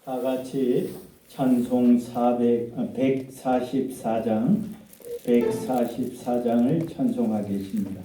다 같이 찬송 144장을 찬송하겠습니다.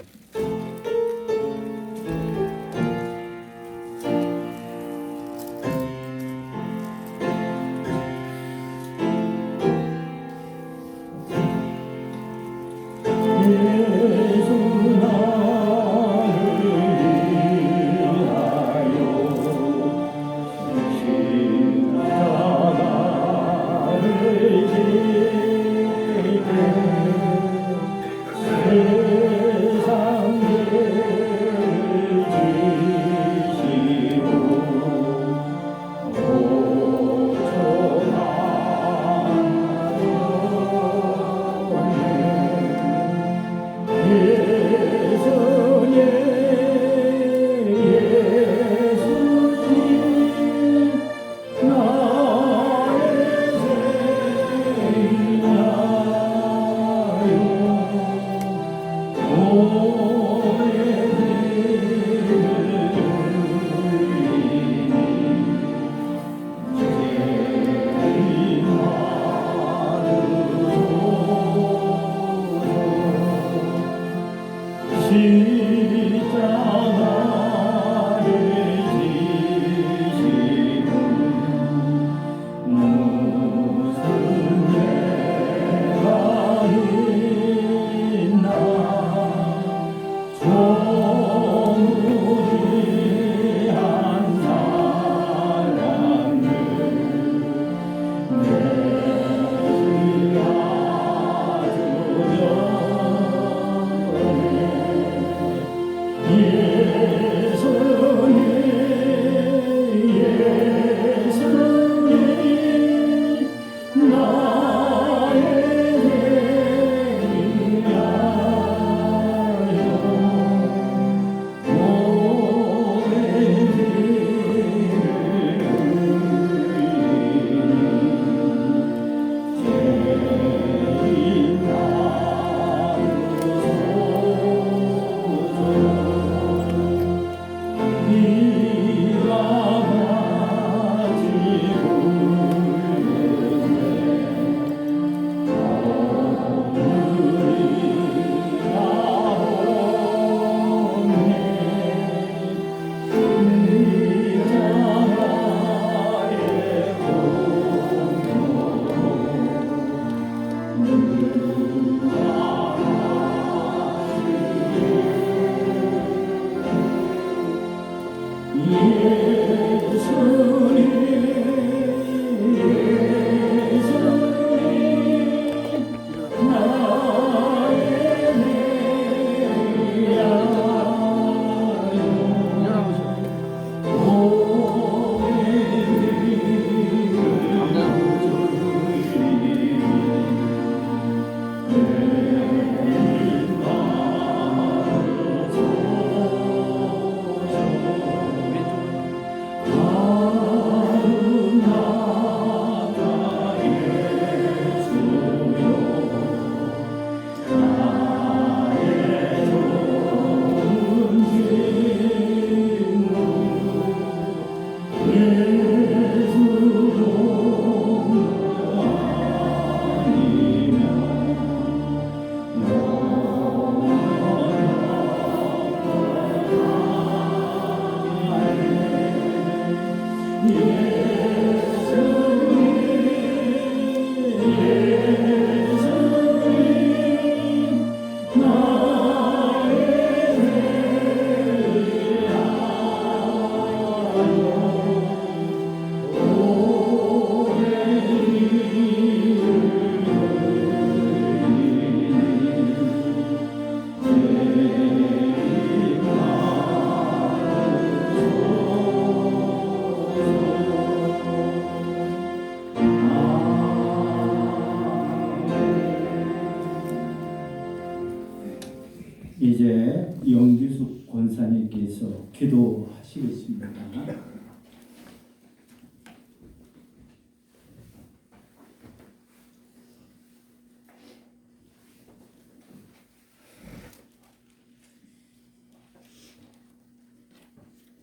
이제 영규숙 권사님께서 기도하시겠습니다.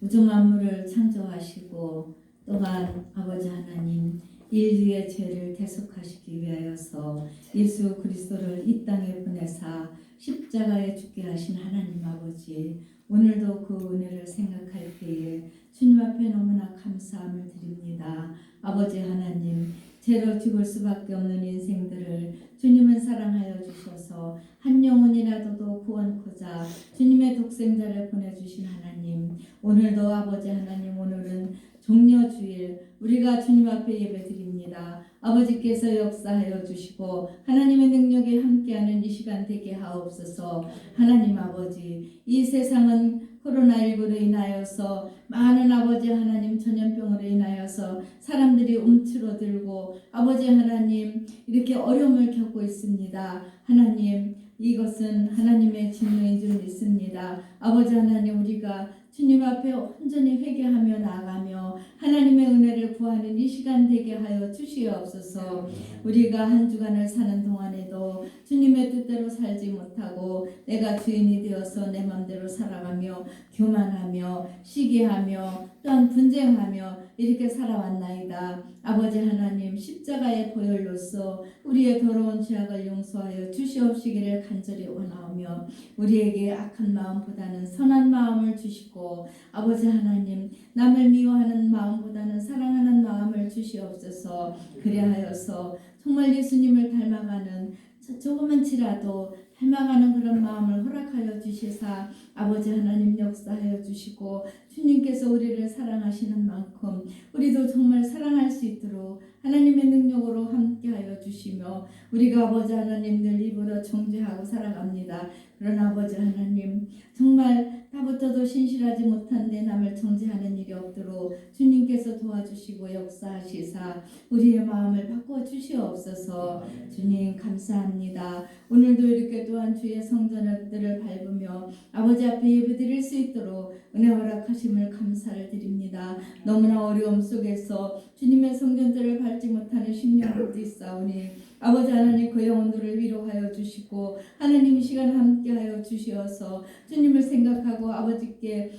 우주 만물을 창조하시고 또한 아버지 하나님 인류의 죄를 대속하시기 위하여서 예수 그리스도를 이 땅에 보내사 십자가에 죽게 하신 하나님 아버지, 오늘도 그 은혜를 생각할 때에 주님 앞에 너무나 감사함을 드립니다. 아버지 하나님, 죄로 죽을 수밖에 없는 인생들을 주님은 사랑하여 주셔서 한 영혼이라도 구원코자 주님의 독생자를 보내주신 하나님, 오늘도 아버지 하나님, 오늘은 종려주일 우리가 주님 앞에 예배드립니다. 아버지께서 역사하여 주시고 하나님의 능력에 함께하는 이 시간 되게 하옵소서. 하나님 아버지, 이 세상은 코로나19로 인하여서 많은 아버지 하나님 전염병으로 인하여서 사람들이 움츠러들고 아버지 하나님 이렇게 어려움을 겪고 있습니다. 하나님, 이것은 하나님의 진노인 줄 믿습니다. 아버지 하나님, 우리가 주님 앞에 온전히 회개하며 나가며 하나님의 은혜를 구하는 이 시간 되게 하여 주시옵소서. 우리가 한 주간을 사는 동안에도 주님의 뜻대로 살지 못하고 내가 주인이 되어서 내 맘대로 살아가며 교만하며 시기하며 또한 분쟁하며 이렇게 살아왔나이다. 아버지 하나님, 십자가의 보혈로서 우리의 더러운 죄악을 용서하여 주시옵시기를 간절히 원하오며 우리에게 악한 마음보다는 선한 마음을 주시고 아버지 하나님, 남을 미워하는 마음보다는 사랑하는 마음을 주시옵소서. 그리하여서 정말 예수님을 닮아가는 조그만치라도 닮아가는 그런 마음을 허락하여 주시사 아버지 하나님 역사하여 주시고 주님께서 우리를 사랑하시는 만큼 우리도 정말 사랑할 수 있도록 하나님의 능력으로 함께하여 주시며 우리가 아버지 하나님 늘 입으로 정죄하고 살아갑니다. 그러나 아버지 하나님, 정말 다부터도 신실하지 못한데 남을 정죄하는 일이 없도록 주님께서 도와주시고 역사하시사 우리의 마음을 바꿔 주시옵소서. 주님 감사합니다. 오늘도 이렇게 또한 주의 성전들을 밟으며 아버지 앞에 예배드릴 수 있도록 은혜 허락하심을 감사를 드립니다. 너무나 어려움 속에서 주님의 성전들을 밟지 못하는 심령들도 있사오니 아버지 하나님, 그 영혼들을 위로하여 주시고 하나님 이 시간 함께하여 주시어서 주님을 생각하고 아버지께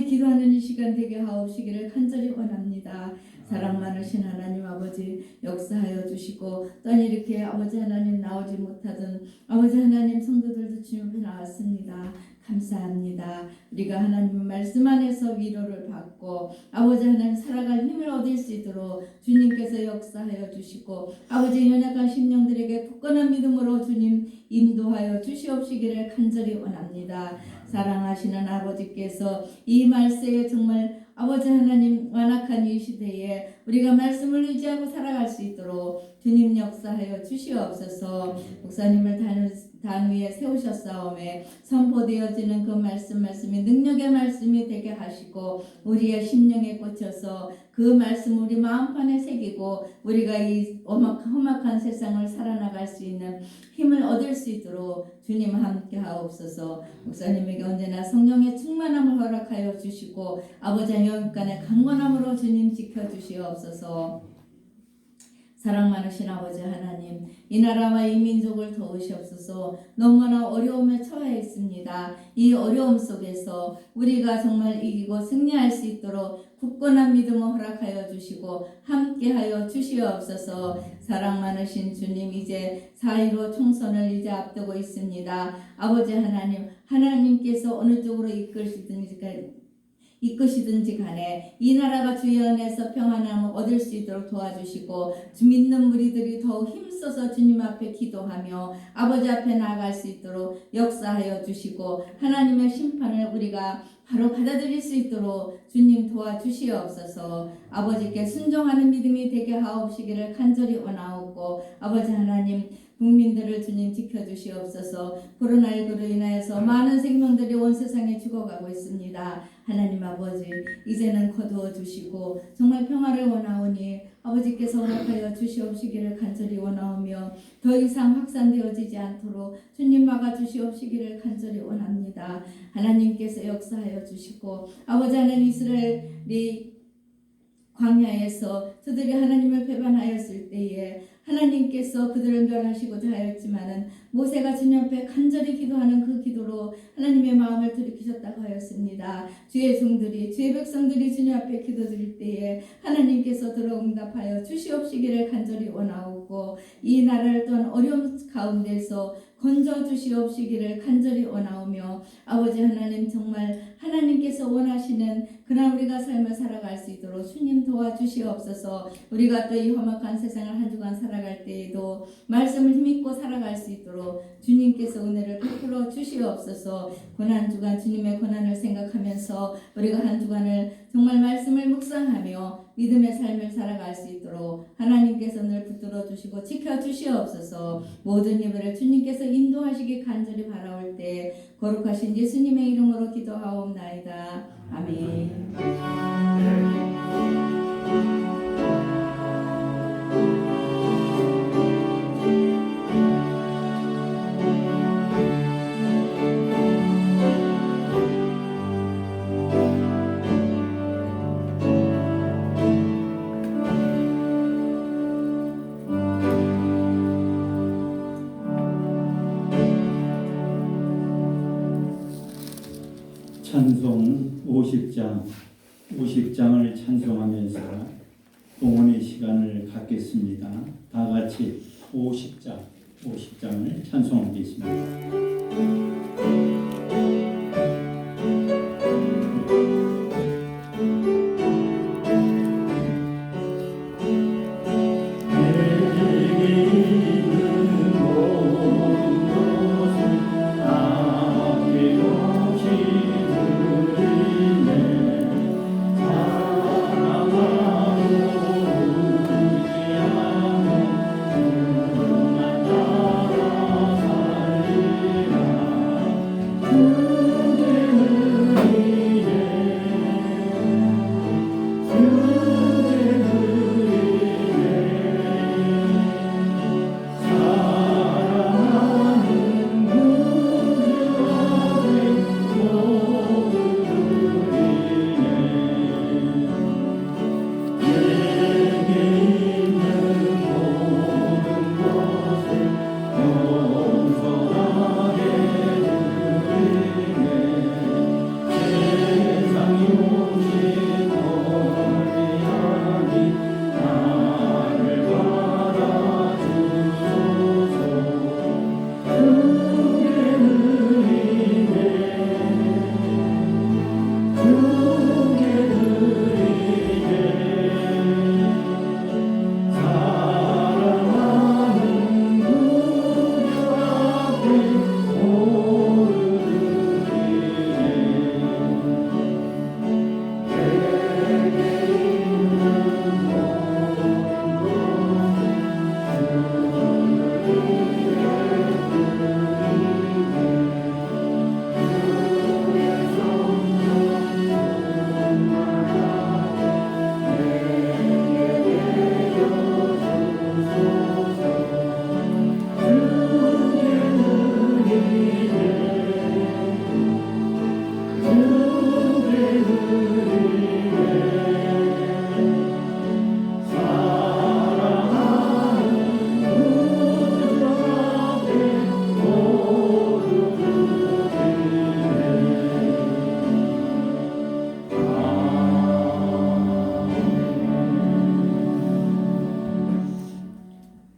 기도하는 이 시간 되게 하옵시기를 간절히 원합니다. 사랑 많으신 하나님 아버지 역사하여 주시고 또한 이렇게 아버지 하나님 나오지 못하던 아버지 하나님 성도들도 주님 앞에 나왔습니다. 감사합니다. 우리가 하나님의 말씀 안에서 위로를 받고 아버지 하나님 살아갈 힘을 얻을 수 있도록 주님께서 역사하여 주시고 아버지 연약한 심령들에게 굳건한 믿음으로 주님 인도하여 주시옵시기를 간절히 원합니다. 사랑하시는 아버지께서 이 말세에 정말 아버지 하나님 완악한 이 시대에 우리가 말씀을 의지하고 살아갈 수 있도록 주님 역사하여 주시옵소서. 목사님을 단 위에 세우셨사오매 선포되어지는 그 말씀이 능력의 말씀이 되게 하시고 우리의 심령에 꽂혀서 그 말씀 우리 마음판에 새기고 우리가 이 험악한 세상을 살아나갈 수 있는 힘을 얻을 수 있도록 주님 함께 하옵소서. 목사님에게 언제나 성령의 충만함을 허락하여 주시고 아버지 영육간의 강건함으로 주님 지켜주시옵소서. 사랑 많으신 아버지 하나님, 이 나라와 이 민족을 도우시옵소서. 너무나 어려움에 처해 있습니다. 이 어려움 속에서 우리가 정말 이기고 승리할 수 있도록 굳건한 믿음을 허락하여 주시고 함께하여 주시옵소서. 사랑 많으신 주님, 이제 4.15 총선을 이제 앞두고 있습니다. 아버지 하나님, 하나님께서 어느 쪽으로 이끄시든지 간에 이 나라가 주의 안에서 평안함을 얻을 수 있도록 도와주시고 믿는 무리들이 더욱 힘써서 주님 앞에 기도하며 아버지 앞에 나아갈 수 있도록 역사하여 주시고 하나님의 심판을 우리가 바로 받아들일 수 있도록 주님 도와주시옵소서. 아버지께 순종하는 믿음이 되게 하옵시기를 간절히 원하옵고 아버지 하나님, 국민들을 주님 지켜주시옵소서. 코로나19로 인하여서 많은 생명들이 온 세상에 죽어가고 있습니다. 하나님 아버지, 이제는 거두어 주시고 정말 평화를 원하오니 아버지께서 허락하여 주시옵시기를 간절히 원하오며 더 이상 확산되어지지 않도록 주님 막아주시옵시기를 간절히 원합니다. 하나님께서 역사하여 주시고 아버지 하나님, 이스라엘이 광야에서 저들이 하나님을 배반하였을 때에 하나님께서 그들을 멸하시고자 하였지만은 모세가 주님 앞에 간절히 기도하는 그 기도로 하나님의 마음을 돌이키셨다고 하였습니다. 주의 종들이 주의 백성들이 주님 앞에 기도드릴 때에 하나님께서 들어 응답하여 주시옵시기를 간절히 원하옵고 이 나라를 또한 어려움 가운데서 건져 주시옵시기를 간절히 원하오며 아버지 하나님 정말 하나님께서 원하시는 그날 우리가 삶을 살아갈 수 있도록 주님 도와주시옵소서. 우리가 또 이 험악한 세상을 한 주간 살아갈 때에도 말씀을 힘입고 살아갈 수 있도록 주님께서 은혜를 베풀어 주시옵소서. 고난 주간 주님의 고난을 생각하면서 우리가 한 주간을 정말 말씀을 묵상하며 믿음의 삶을 살아갈 수 있도록 하나님께서 늘 붙들어 주시고 지켜 주시옵소서. 모든 예배를 주님께서 인도하시기 간절히 바라올 때 거룩하신 예수님의 이름으로 기도하옵나이다. 아멘. 찬송 50장을 찬송하면서 동원의 시간을 갖겠습니다. 다 같이 50장을 찬송하겠습니다.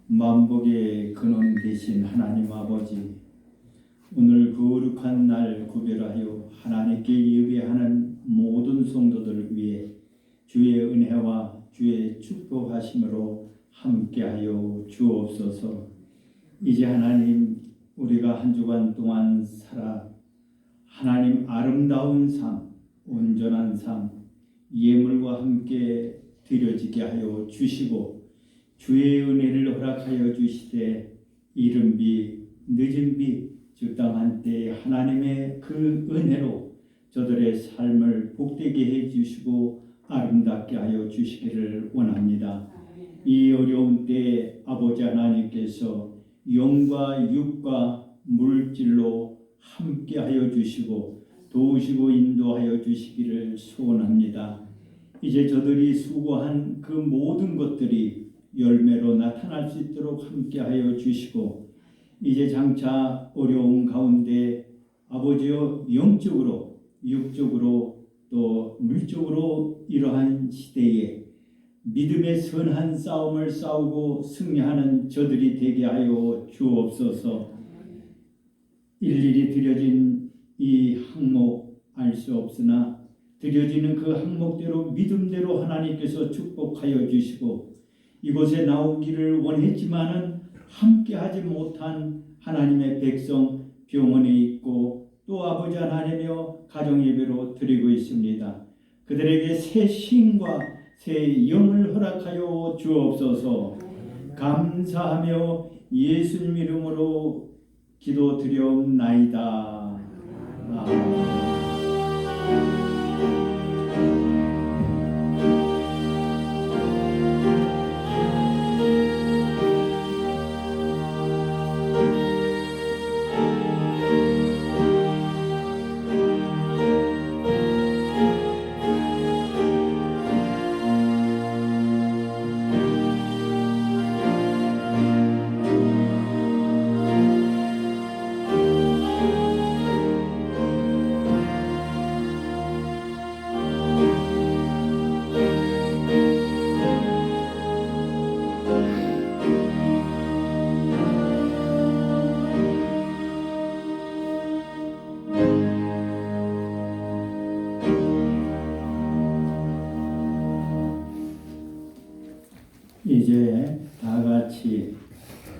만복의 근원 되신 하나님 아버지, 오늘 거룩한 날 구별하여 하나님께 예배하는 모든 성도들을 위해 주의 은혜와 주의 축복하심으로 함께하여 주옵소서. 이제 하나님, 우리가 한 주간 동안 살아 하나님 아름다운 삶, 온전한 삶, 예물과 함께 드려지게 하여 주시고 주의 은혜를 허락하여 주시되 이른 비 늦은 비 적당한 때에 하나님의 그 은혜로 저들의 삶을 복되게 해주시고 아름답게 하여 주시기를 원합니다. 이 어려운 때에 아버지 하나님께서 영과 육과 물질로 함께 하여 주시고 도우시고 인도하여 주시기를 소원합니다. 이제 저들이 수고한 그 모든 것들이 열매로 나타날 수 있도록 함께하여 주시고 이제 장차 어려운 가운데 아버지여 영적으로 육적으로 또 물적으로 이러한 시대에 믿음의 선한 싸움을 싸우고 승리하는 저들이 되게 하여 주옵소서. 일일이 드려진 이 항목 알 수 없으나 드려지는 그 항목대로 믿음대로 하나님께서 축복하여 주시고 이곳에 나오기를 원했지만은 함께하지 못한 하나님의 백성 병원에 있고 또 아버지 하나님이여 가정예배로 드리고 있습니다. 그들에게 새 신과 새 영을 허락하여 주옵소서. 감사하며 예수님 이름으로 기도드려옵나이다. 아멘. 이제 다 같이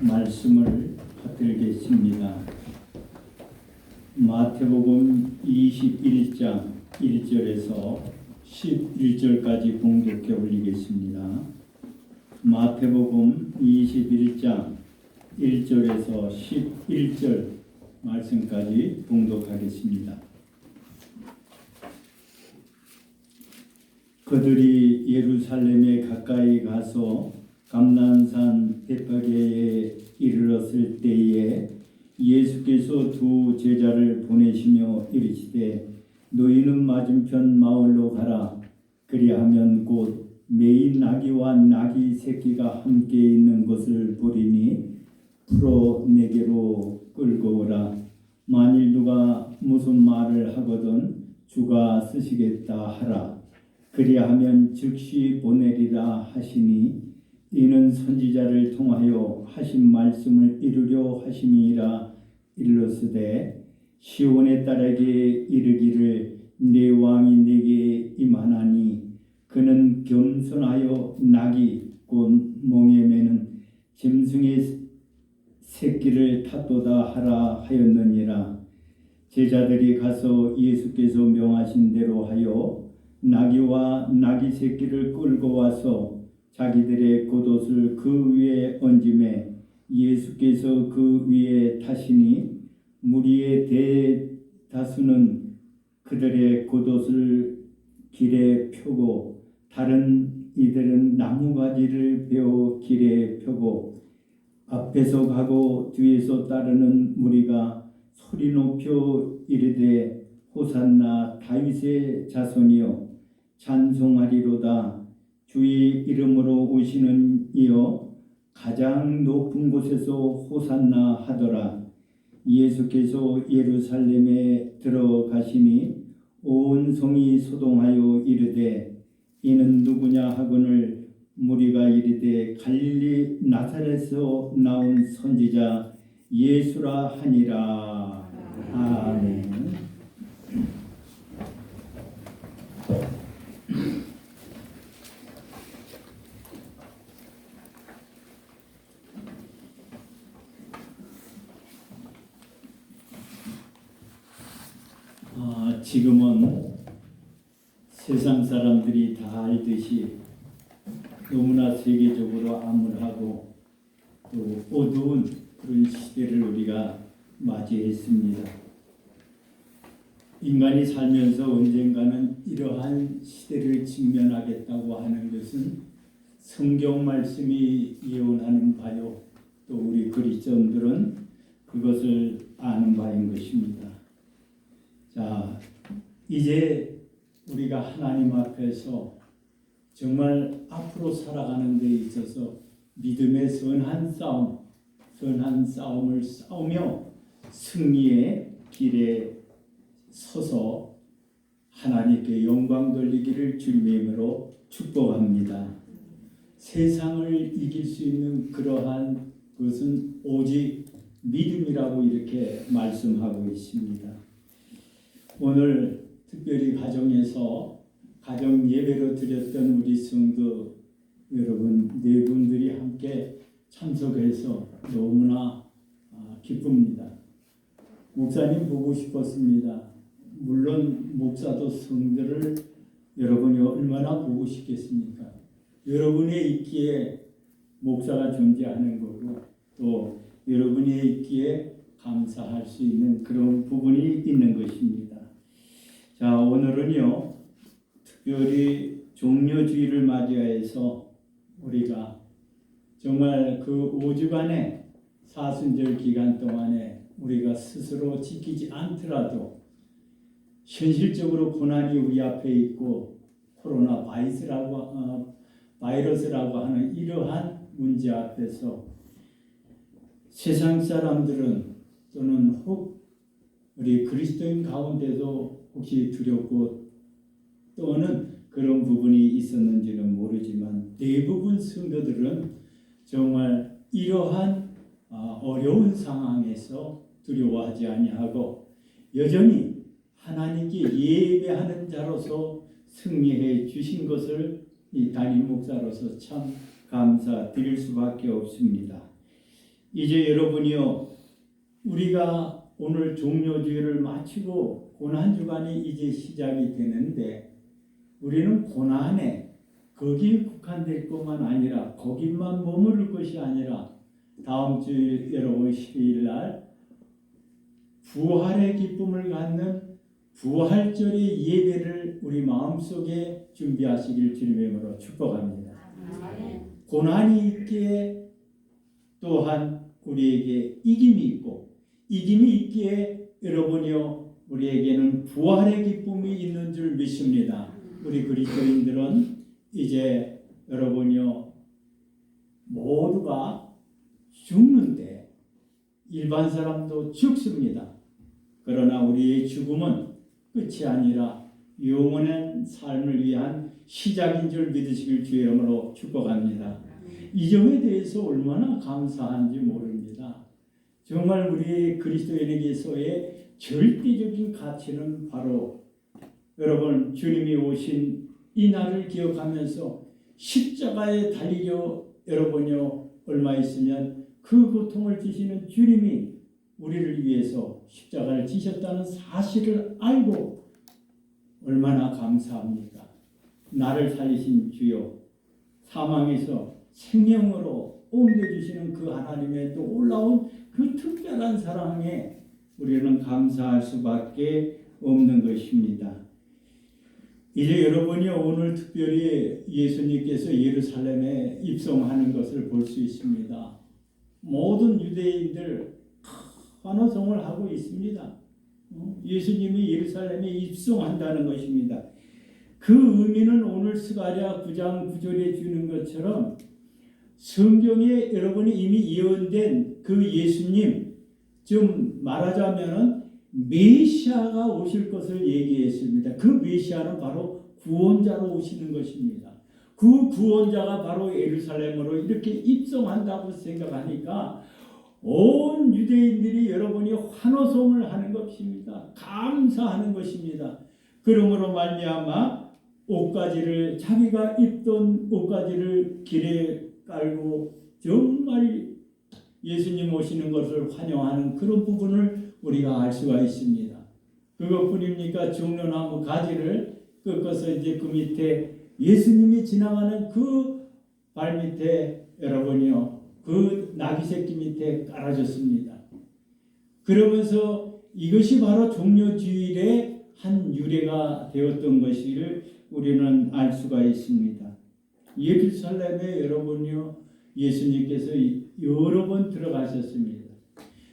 말씀을 받들겠습니다. 마태복음 21장 1절에서 11절까지 봉독해 올리겠습니다. 마태복음 21장 1절에서 11절 말씀까지 봉독하겠습니다. 그들이 예루살렘에 가까이 가서 감난산 베파게에 이르렀을 때에 예수께서 두 제자를 보내시며 이르시되 너희는 맞은편 마을로 가라. 그리하면 곧 매인 나귀와 나귀 새끼가 함께 있는 것을 보리니 풀어 내게로 끌고 오라. 만일 누가 무슨 말을 하거든 주가 쓰시겠다 하라. 그리하면 즉시 보내리라 하시니 이는 선지자를 통하여 하신 말씀을 이루려 하심이라. 일러스되 시온의 딸에게 이르기를 내 왕이 내게 임하나니 그는 겸손하여 나귀 곧 멍에 매는 짐승의 새끼를 탔도다 하라 하였느니라. 제자들이 가서 예수께서 명하신 대로 하여 나귀와 나귀 새끼를 끌고 와서 자기들의 겉옷을 그 위에 얹음에 예수께서 그 위에 타시니 무리의 대다수는 그들의 겉옷을 길에 펴고 다른 이들은 나무가지를 베어 길에 펴고 앞에서 가고 뒤에서 따르는 무리가 소리 높여 이르되 호산나 다윗의 자손이여 찬송하리로다. 주의 이름으로 오시는 이여 가장 높은 곳에서 호산나 하더라. 예수께서 예루살렘에 들어가시니 온 성이 소동하여 이르되 이는 누구냐 하거늘 무리가 이르되 갈릴리 나사렛에서 나온 선지자 예수라 하니라. 아멘. 지금은 세상 사람들이 다 알듯이 너무나 세계적으로 암울하고 또 어두운 그런 시대를 우리가 맞이했습니다. 인간이 살면서 언젠가는 이러한 시대를 직면하겠다고 하는 것은 성경 말씀이 예언하는 바요. 또 우리 그리스도인들은 그것을 아는 바인 것입니다. 자, 이제 우리가 하나님 앞에서 정말 앞으로 살아가는 데 있어서 믿음의 선한 싸움을 싸우며 승리의 길에 서서 하나님께 영광 돌리기를 주님의 이름으로 축복합니다. 세상을 이길 수 있는 그러한 것은 오직 믿음이라고 이렇게 말씀하고 있습니다. 오늘 특별히 가정에서 가정 예배로 드렸던 우리 성도 여러분 네 분들이 함께 참석해서 너무나 기쁩니다. 목사님 보고 싶었습니다. 물론 목사도 성도를 여러분이 얼마나 보고 싶겠습니까? 여러분의 있기에 목사가 존재하는 거고 또 여러분의 있기에 감사할 수 있는 그런 부분이 있는 것입니다. 자, 오늘은요 특별히 종료주의를 맞이해서 우리가 정말 그 5주간의 사순절 기간 동안에 우리가 스스로 지키지 않더라도 현실적으로 고난이 우리 앞에 있고 코로나 바이러스라고 하는 이러한 문제 앞에서 세상 사람들은 또는 혹 우리 그리스도인 가운데도 혹시 두렵고 또는 그런 부분이 있었는지는 모르지만 대부분 성도들은 정말 이러한 어려운 상황에서 두려워하지 아니하고 여전히 하나님께 예배하는 자로서 승리해 주신 것을 이 담임 목사로서 참 감사드릴 수밖에 없습니다. 이제 여러분이요 우리가 오늘 종료주일을 마치고 고난주간이 이제 시작이 되는데 우리는 고난에 거기에 국한될 것만 아니라 거기만 머무를 것이 아니라 다음 주 여러분 12일 날 부활의 기쁨을 갖는 부활절의 예배를 우리 마음속에 준비하시길 주님의 이름으로 축복합니다. 고난이 있기에 또한 우리에게 이김이 있고 이김이 있기에 여러분이요 우리에게는 부활의 기쁨이 있는 줄 믿습니다. 우리 그리스도인들은 이제 여러분이요 모두가 죽는데 일반 사람도 죽습니다. 그러나 우리의 죽음은 끝이 아니라 영원한 삶을 위한 시작인 줄 믿으시길 주의 이름으로 축복합니다. 이 점에 대해서 얼마나 감사한지 모릅니다. 정말 우리 그리스도인에게서의 절대적인 가치는 바로 여러분 주님이 오신 이 날을 기억하면서 십자가에 달리려 여러분요 얼마 있으면 그 고통을 지시는 주님이 우리를 위해서 십자가를 지셨다는 사실을 알고 얼마나 감사합니까? 나를 살리신 주여 사망에서 생명으로 옮겨주시는 그 하나님의 놀라운 그 특별한 사랑에 우리는 감사할 수밖에 없는 것입니다. 이제 여러분이 오늘 특별히 예수님께서 예루살렘에 입성하는 것을 볼 수 있습니다. 모든 유대인들 환호성을 하고 있습니다. 예수님이 예루살렘에 입성한다는 것입니다. 그 의미는 오늘 스가랴 9장 9절에 주는 것처럼 성경에 여러분이 이미 예언된 그 예수님 좀 말하자면은 메시아가 오실 것을 얘기했습니다. 그 메시아는 바로 구원자로 오시는 것입니다. 그 구원자가 바로 예루살렘으로 이렇게 입성한다고 생각하니까 온 유대인들이 여러분이 환호성을 하는 것입니다. 감사하는 것입니다. 그러므로 말미암아 옷가지를 자기가 입던 옷가지를 길에 깔고 정말 예수님 오시는 것을 환영하는 그런 부분을 우리가 알 수가 있습니다. 그것뿐입니까? 종려나무 가지를 꺾어서 이제 그 밑에 예수님이 지나가는 그 발밑에 여러분이요 그 나귀 새끼 밑에 깔아줬습니다. 그러면서 이것이 바로 종려주일의 한 유래가 되었던 것을 우리는 알 수가 있습니다. 예루살렘에 여러분이요 예수님께서 여러 번 들어가셨습니다.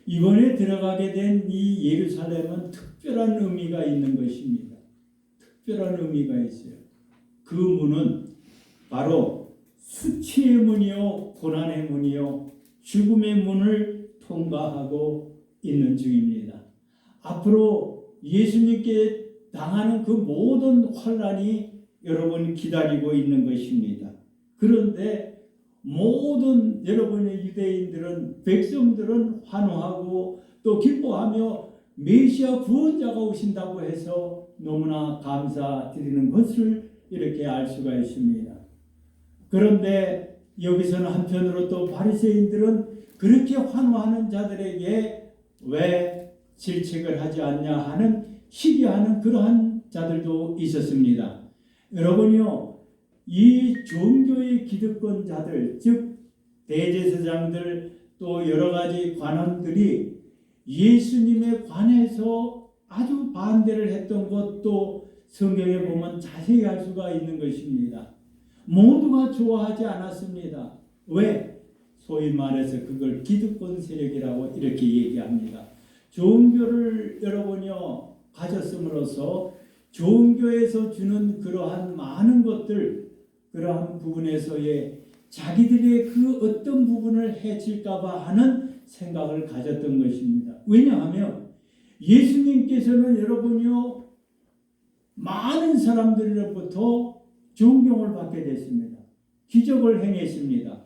이번에 들어가게 된 이 예루살렘은 특별한 의미가 있는 것입니다. 특별한 의미가 있어요. 그 문은 바로 수치의 문이요 고난의 문이요 죽음의 문을 통과하고 있는 중입니다. 앞으로 예수님께 당하는 그 모든 환난이 여러분 기다리고 있는 것입니다. 그런데 모든 여러분의 유대인들은 백성들은 환호하고 또 기뻐하며 메시아 구원자가 오신다고 해서 너무나 감사드리는 것을 이렇게 알 수가 있습니다. 그런데 여기서는 한편으로 또 바리새인들은 그렇게 환호하는 자들에게 왜 질책을 하지 않냐 하는 시기하는 그러한 자들도 있었습니다. 여러분이요, 이 종교의 기득권자들, 즉 대제사장들 또 여러 가지 관원들이 예수님에 관해서 아주 반대를 했던 것도 성경에 보면 자세히 알 수가 있는 것입니다. 모두가 좋아하지 않았습니다. 왜? 소위 말해서 그걸 기득권 세력이라고 이렇게 얘기합니다. 종교를 여러분이요 가졌음으로써 종교에서 주는 그러한 많은 것들, 그러한 부분에서의 자기들의 그 어떤 부분을 해칠까봐 하는 생각을 가졌던 것입니다. 왜냐하면 예수님께서는 여러분이요 많은 사람들로부터 존경을 받게 됐습니다. 기적을 행했습니다.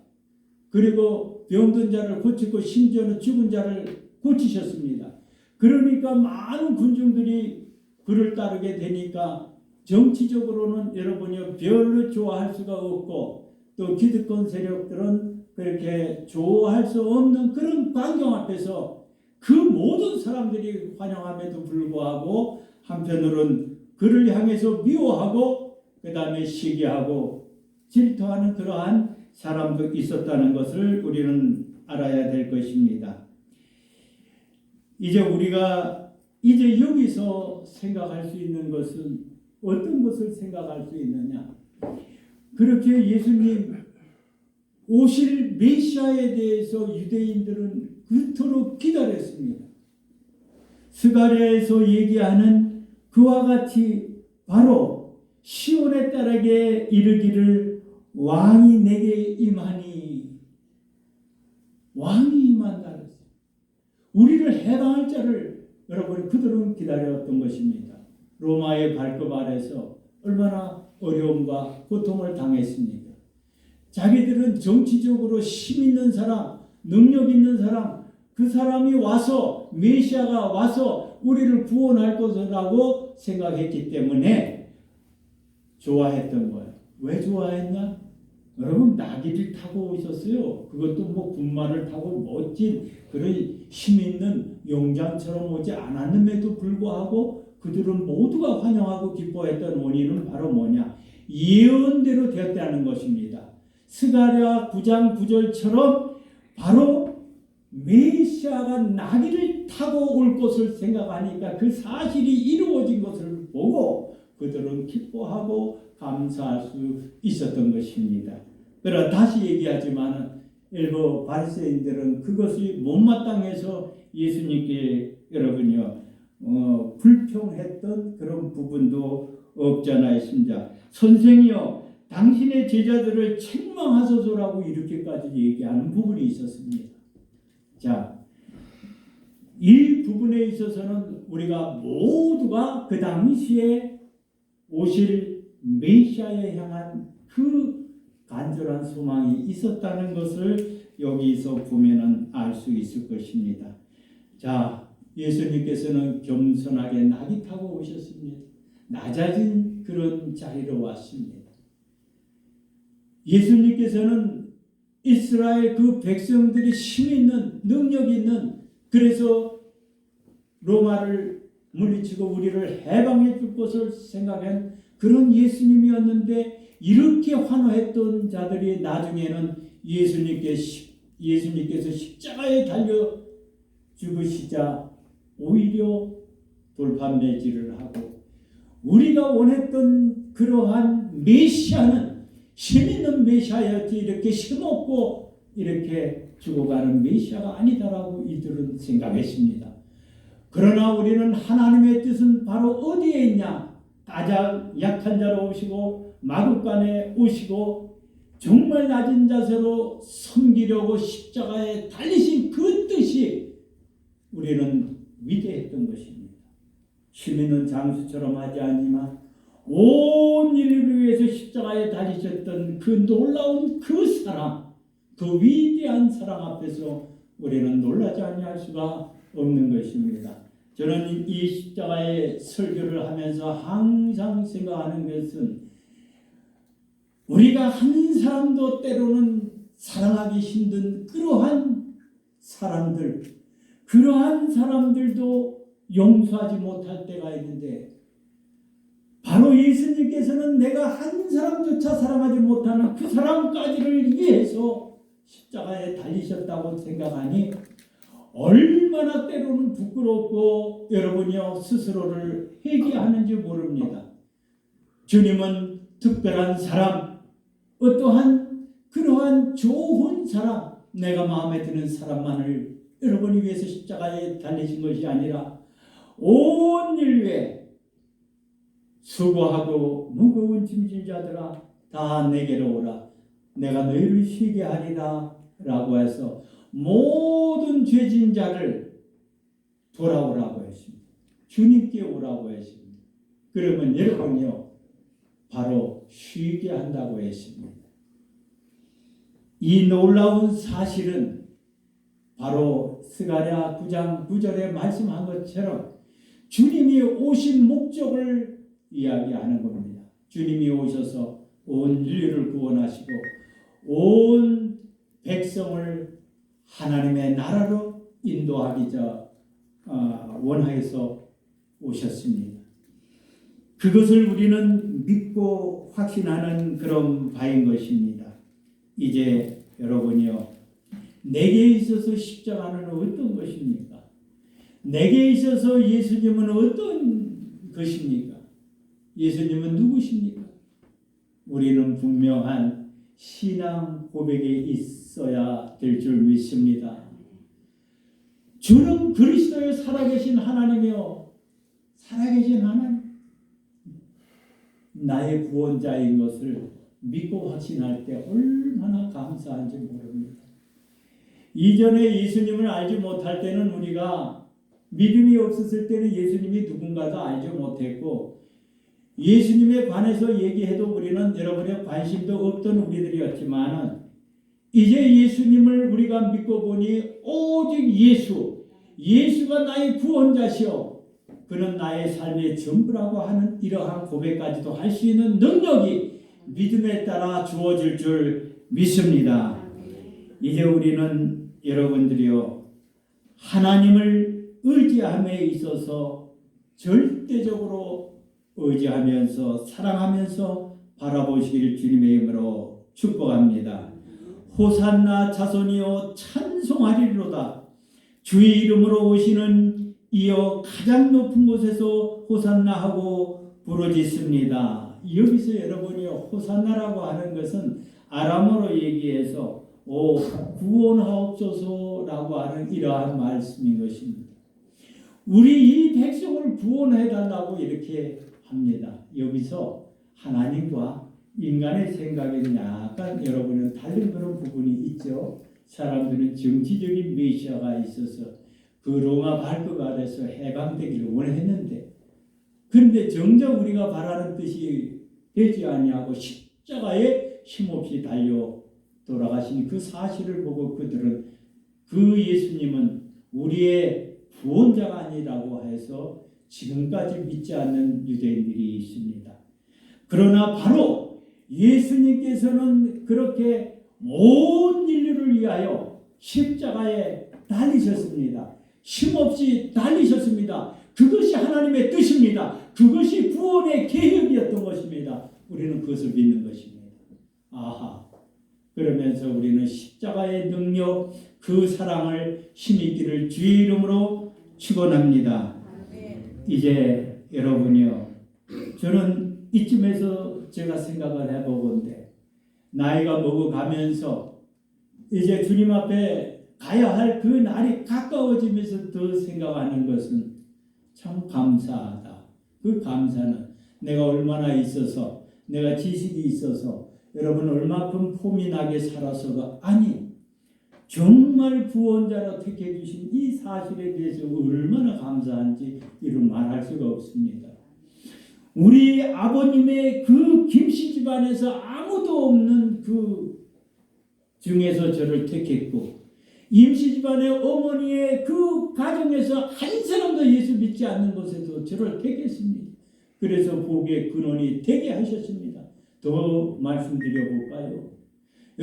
그리고 병든 자를 고치고 심지어는 죽은 자를 고치셨습니다. 그러니까 많은 군중들이 그를 따르게 되니까 정치적으로는 여러분이 별로 좋아할 수가 없고 또 기득권 세력들은 그렇게 좋아할 수 없는 그런 광경 앞에서 그 모든 사람들이 환영함에도 불구하고 한편으로는 그를 향해서 미워하고 그 다음에 시기하고 질투하는 그러한 사람도 있었다는 것을 우리는 알아야 될 것입니다. 우리가 여기서 생각할 수 있는 것은 어떤 것을 생각할 수 있느냐? 그렇게 예수님 오실 메시아에 대해서 유대인들은 그토록 기다렸습니다. 스가랴에서 얘기하는 그와 같이 바로 시온의 딸에게 이르기를 왕이 내게 임하니, 왕이 임한다. 우리를 해방할 자를 여러분 그들은 기다렸던 것입니다. 로마의 발급 아래서 얼마나 어려움과 고통을 당했습니까? 자기들은 정치적으로 힘 있는 사람, 능력 있는 사람, 그 사람이 와서 메시아가 와서 우리를 구원할 것이라고 생각했기 때문에 좋아했던 거예요. 왜 좋아했냐? 여러분 나귀를 타고 오셨어요. 그것도 뭐 군마를 타고 멋진 그런 힘 있는 용장처럼 오지 않았음에도 불구하고 그들은 모두가 환영하고 기뻐했던 원인은 바로 뭐냐? 예언대로 되었다는 것입니다. 스가랴 9장 9절처럼 바로 메시아가 나귀를 타고 올 것을 생각하니까 그 사실이 이루어진 것을 보고 그들은 기뻐하고 감사할 수 있었던 것입니다. 그러나 다시 얘기하지만 일부 바리새인들은 그것이 못마땅해서 예수님께 여러분이요 불평했던 그런 부분도 없잖아 있습니다. 선생이요 당신의 제자들을 책망하소서라고 이렇게까지 얘기하는 부분이 있었습니다. 자, 이 부분에 있어서는 우리가 모두가 그 당시에 오실 메시아에 향한 그 간절한 소망이 있었다는 것을 여기서 보면은 알 수 있을 것입니다. 자, 예수님께서는 겸손하게 나귀 타고 오셨습니다. 낮아진 그런 자리로 왔습니다. 예수님께서는 이스라엘 그 백성들이 힘 있는 능력 있는 그래서 로마를 물리치고 우리를 해방해 줄 것을 생각한 그런 예수님이었는데 이렇게 환호했던 자들이 나중에는 예수님께서 십자가에 달려 죽으시자 오히려 돌판매질을 하고 우리가 원했던 그러한 메시아는 힘있는 메시아였지 이렇게 힘없고 이렇게 죽어가는 메시아가 아니다라고 이들은 생각했습니다. 그러나 우리는 하나님의 뜻은 바로 어디에 있냐? 가장 약한 자로 오시고 마구간에 오시고 정말 낮은 자세로 섬기려고 십자가에 달리신 그 뜻이 우리는 위대했던 것입니다. 힘 있는 장수처럼 하지 않지만 온 인류를 위해서 십자가에 달리셨던 그 놀라운 그 사랑, 그 위대한 사랑 앞에서 우리는 놀라지 아니할 수가 없는 것입니다. 저는 이 십자가의 설교를 하면서 항상 생각하는 것은 우리가 한 사람도 때로는 사랑하기 힘든 그러한 사람들, 그러한 사람들도 용서하지 못할 때가 있는데 바로 예수님께서는 내가 한 사람조차 사랑하지 못하는 그 사람까지를 위해서 십자가에 달리셨다고 생각하니 얼마나 때로는 부끄럽고 여러분이요 스스로를 회개하는지 모릅니다. 주님은 특별한 사람, 어떠한 그러한 좋은 사람, 내가 마음에 드는 사람만을 여러분이 위해서 십자가에 달리신 것이 아니라 온 인류에 수고하고 무거운 짐진 자들아 다 내게로 오라 내가 너희를 쉬게 하리라 라고 해서 모든 죄진 자를 돌아오라고 했습니다. 주님께 오라고 했습니다. 그러면 여러분이요 바로 쉬게 한다고 했습니다. 이 놀라운 사실은 바로 스가랴 9장 9절에 말씀한 것처럼 주님이 오신 목적을 이야기하는 겁니다. 주님이 오셔서 온 인류를 구원하시고 온 백성을 하나님의 나라로 인도하기 원하여서 오셨습니다. 그것을 우리는 믿고 확신하는 그런 바인 것입니다. 이제 여러분이요 내게 있어서 십자가는 어떤 것입니까? 내게 있어서 예수님은 어떤 것입니까? 예수님은 누구십니까? 우리는 분명한 신앙 고백이 있어야 될 줄 믿습니다. 주는 그리스도의 살아계신 하나님이요 살아계신 하나님 나의 구원자인 것을 믿고 확신할 때 얼마나 감사한지 모릅니다. 이전에 예수님을 알지 못할 때는 우리가 믿음이 없었을 때는 예수님이 누군가도 알지 못했고 예수님에 관해서 얘기해도 우리는 여러분의 관심도 없던 우리들이었지만 이제 예수님을 우리가 믿고 보니 오직 예수가 나의 구원자시오 그는 나의 삶의 전부라고 하는 이러한 고백까지도 할 수 있는 능력이 믿음에 따라 주어질 줄 믿습니다. 이제 우리는 여러분들이요 하나님을 의지함에 있어서 절대적으로 의지하면서 사랑하면서 바라보시기를 주님의 이름으로 축복합니다. 호산나 자손이여 찬송하리로다. 주의 이름으로 오시는 이여 가장 높은 곳에서 호산나 하고 부르짖습니다. 여기서 여러분이요 호산나라고 하는 것은 아람어로 얘기해서 구원하옵소서라고 하는 이러한 말씀인 것입니다. 우리 이 백성을 구원해달라고 이렇게 합니다. 여기서 하나님과 인간의 생각에는 약간 여러분은 다른 그런 부분이 있죠. 사람들은 정치적인 메시아가 있어서 그 로마 발급 아래서 해방되기를 원했는데 그런데 정작 우리가 바라는 뜻이 되지 아니하고 십자가에 힘없이 달려 돌아가신 그 사실을 보고 그들은 그 예수님은 우리의 구원자가 아니라고 해서 지금까지 믿지 않는 유대인들이 있습니다. 그러나 바로 예수님께서는 그렇게 온 인류를 위하여 십자가에 달리셨습니다. 힘없이 달리셨습니다. 그것이 하나님의 뜻입니다. 그것이 구원의 계획이었던 것입니다. 우리는 그것을 믿는 것입니다. 아하. 그러면서 우리는 십자가의 능력, 그 사랑을 힘있기를 주의 이름으로 축원합니다. 이제 여러분이요, 저는 이쯤에서 제가 생각을 해보건데 나이가 먹어가면서 이제 주님 앞에 가야 할 그 날이 가까워지면서 더 생각하는 것은 참 감사하다. 그 감사는 내가 얼마나 있어서 내가 지식이 있어서 여러분 얼마큼 폼이 나게 살아서가 아니 정말 구원자로 택해 주신 이 사실에 대해서 얼마나 감사한지 이루 말할 수가 없습니다. 우리 아버님의 그 김씨 집안에서 아무도 없는 그 중에서 저를 택했고 임씨 집안의 어머니의 그 가정에서 한 사람도 예수 믿지 않는 곳에서 저를 택했습니다. 그래서 복의 근원이 되게 하셨습니다. 더 말씀드려 볼까요?